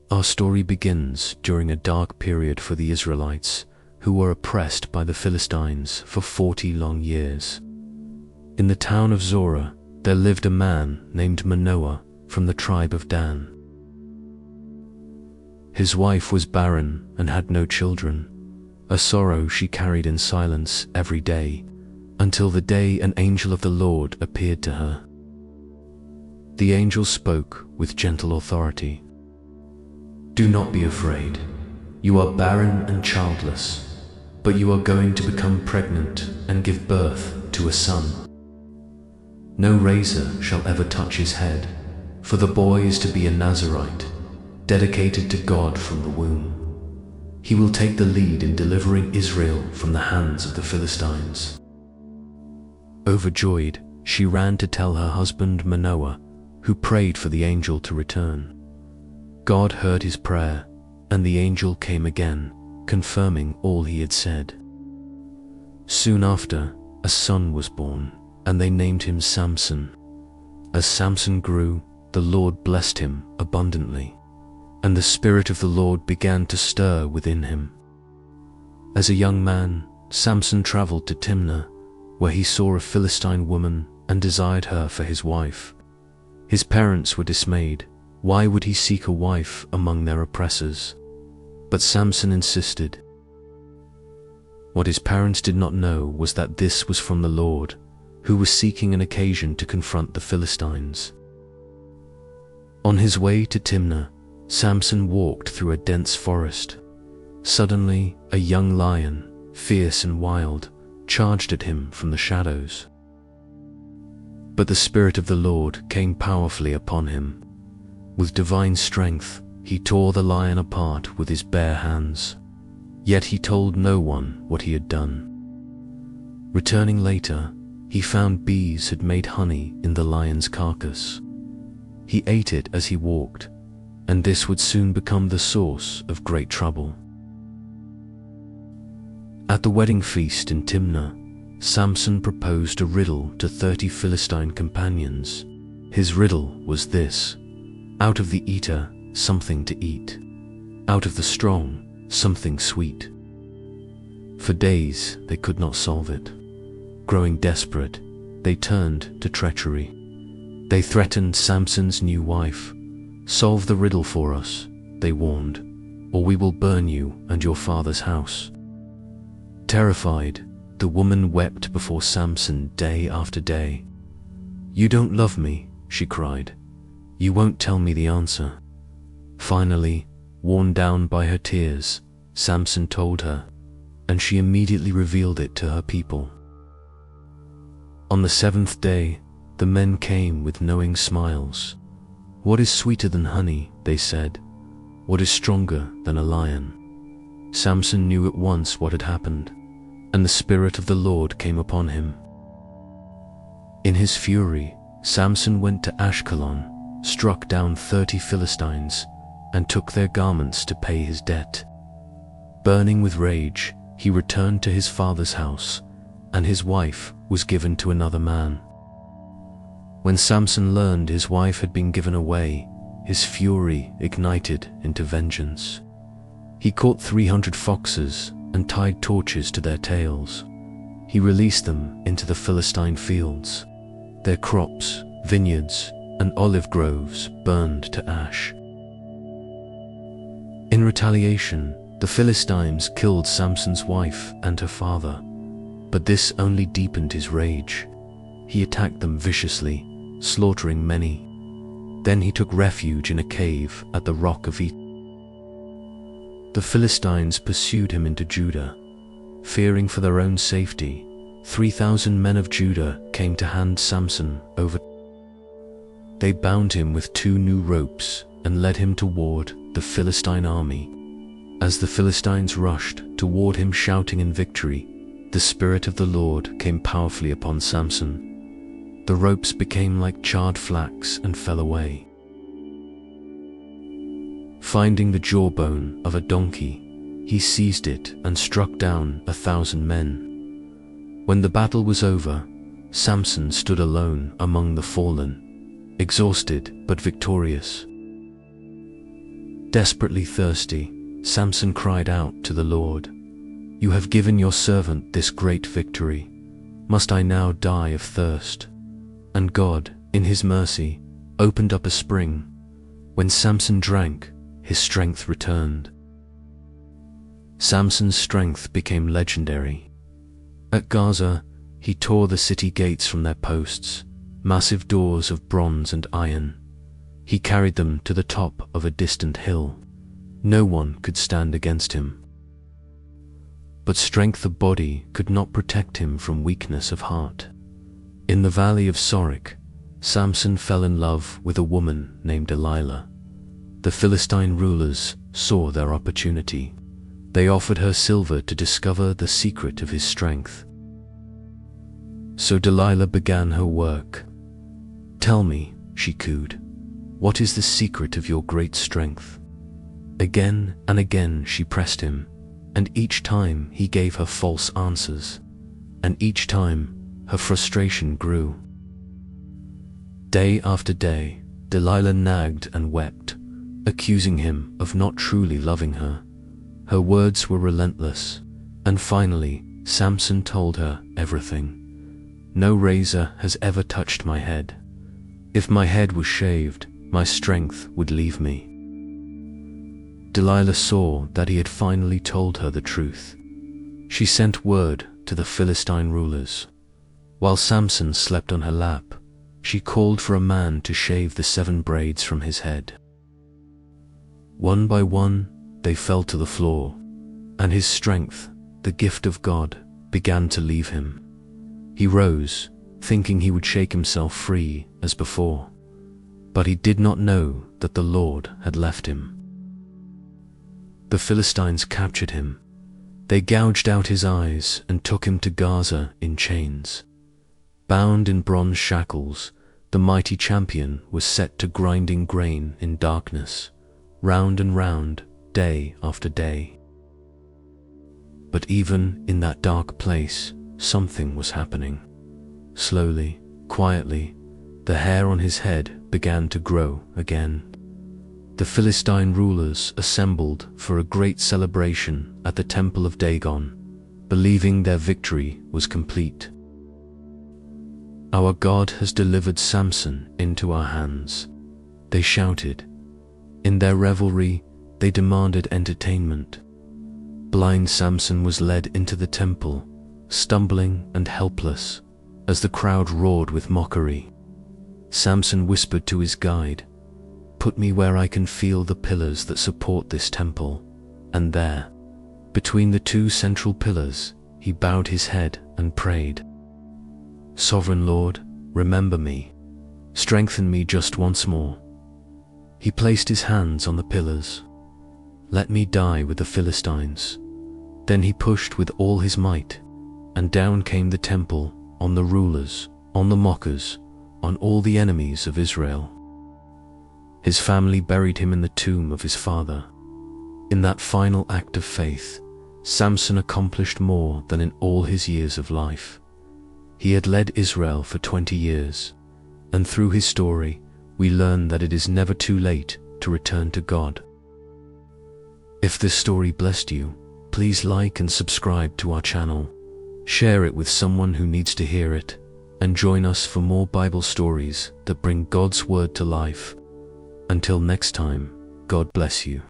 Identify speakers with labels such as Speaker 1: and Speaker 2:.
Speaker 1: Our story begins during a dark period for the Israelites, who were oppressed by the Philistines for 40 long years. In the town of Zorah, there lived a man named Manoah from the tribe of Dan. His wife was barren and had no children, a sorrow she carried in silence every day, until the day an angel of the Lord appeared to her. The angel spoke with gentle authority. "Do not be afraid. You are barren and childless, but you are going to become pregnant and give birth to a son. No razor shall ever touch his head, for the boy is to be a Nazirite, dedicated to God from the womb. He will take the lead in delivering Israel from the hands of the Philistines." Overjoyed, she ran to tell her husband Manoah, who prayed for the angel to return. God heard his prayer, and the angel came again, confirming all he had said. Soon after, a son was born, and they named him Samson. As Samson grew, the Lord blessed him abundantly, and the Spirit of the Lord began to stir within him. As a young man, Samson traveled to Timnah, where he saw a Philistine woman and desired her for his wife. His parents were dismayed. Why would he seek a wife among their oppressors? But Samson insisted. What his parents did not know was that this was from the Lord, who was seeking an occasion to confront the Philistines. On his way to Timnah, Samson walked through a dense forest. Suddenly, a young lion, fierce and wild, charged at him from the shadows. But the Spirit of the Lord came powerfully upon him. With divine strength, he tore the lion apart with his bare hands. Yet he told no one what he had done. Returning later, he found bees had made honey in the lion's carcass. He ate it as he walked, and this would soon become the source of great trouble. At the wedding feast in Timnah, Samson proposed a riddle to 30 Philistine companions. His riddle was this: out of the eater, something to eat. Out of the strong, something sweet. For days they could not solve it. Growing desperate, they turned to treachery. They threatened Samson's new wife. "Solve the riddle for us," they warned, "or we will burn you and your father's house." Terrified, the woman wept before Samson day after day. "You don't love me," she cried. "You won't tell me the answer." Finally, worn down by her tears, Samson told her, and she immediately revealed it to her people. On the 7th day, the men came with knowing smiles. "What is sweeter than honey?" they said. "What is stronger than a lion?" Samson knew at once what had happened, and the Spirit of the Lord came upon him. In his fury, Samson went to Ashkelon, struck down 30 Philistines, and took their garments to pay his debt. Burning with rage, he returned to his father's house, and his wife was given to another man. When Samson learned his wife had been given away, his fury ignited into vengeance. He caught 300 foxes and tied torches to their tails. He released them into the Philistine fields. Their crops, vineyards, and olive groves burned to ash. In retaliation, the Philistines killed Samson's wife and her father, but this only deepened his rage. He attacked them viciously, slaughtering many. Then he took refuge in a cave at the rock of Etam. The Philistines pursued him into Judah. Fearing for their own safety, 3,000 men of Judah came to hand Samson over. They bound him with 2 new ropes and led him toward the Philistine army. As the Philistines rushed toward him shouting in victory, the Spirit of the Lord came powerfully upon Samson. The ropes became like charred flax and fell away. Finding the jawbone of a donkey, he seized it and struck down 1,000 men. When the battle was over, Samson stood alone among the fallen, exhausted but victorious. Desperately thirsty, Samson cried out to the Lord, "You have given your servant this great victory. Must I now die of thirst?" And God, in his mercy, opened up a spring. When Samson drank, his strength returned. Samson's strength became legendary. At Gaza, he tore the city gates from their posts, massive doors of bronze and iron. He carried them to the top of a distant hill. No one could stand against him. But strength of body could not protect him from weakness of heart. In the valley of Sorek, Samson fell in love with a woman named Delilah. The Philistine rulers saw their opportunity. They offered her silver to discover the secret of his strength. So Delilah began her work. "Tell me," she cooed, "what is the secret of your great strength?" Again and again she pressed him, and each time he gave her false answers, and each time her frustration grew. Day after day, Delilah nagged and wept, accusing him of not truly loving her. Her words were relentless, and finally Samson told her everything. "No razor has ever touched my head. If my head was shaved, my strength would leave me." Delilah saw that he had finally told her the truth. She sent word to the Philistine rulers. While Samson slept on her lap, she called for a man to shave the 7 braids from his head. One by one, they fell to the floor, and his strength, the gift of God, began to leave him. He rose, thinking he would shake himself free as before, but he did not know that the Lord had left him. The Philistines captured him. They gouged out his eyes and took him to Gaza in chains. Bound in bronze shackles, the mighty champion was set to grinding grain in darkness, round and round, day after day. But even in that dark place, something was happening. Slowly, quietly, the hair on his head began to grow again. The Philistine rulers assembled for a great celebration at the temple of Dagon, believing their victory was complete. "Our God has delivered Samson into our hands," they shouted. In their revelry, they demanded entertainment. Blind Samson was led into the temple, stumbling and helpless, as the crowd roared with mockery. Samson whispered to his guide, "Put me where I can feel the pillars that support this temple." And there, between the 2 central pillars, he bowed his head and prayed, "Sovereign Lord, remember me. Strengthen me just once more." He placed his hands on the pillars. "Let me die with the Philistines." Then he pushed with all his might, and down came the temple on the rulers, on the mockers, on all the enemies of Israel. His family buried him in the tomb of his father. In that final act of faith, Samson accomplished more than in all his years of life. He had led Israel for 20 years, and through his story, we learn that it is never too late to return to God. If this story blessed you, please like and subscribe to our channel. Share it with someone who needs to hear it, and join us for more Bible stories that bring God's word to life. Until next time, God bless you.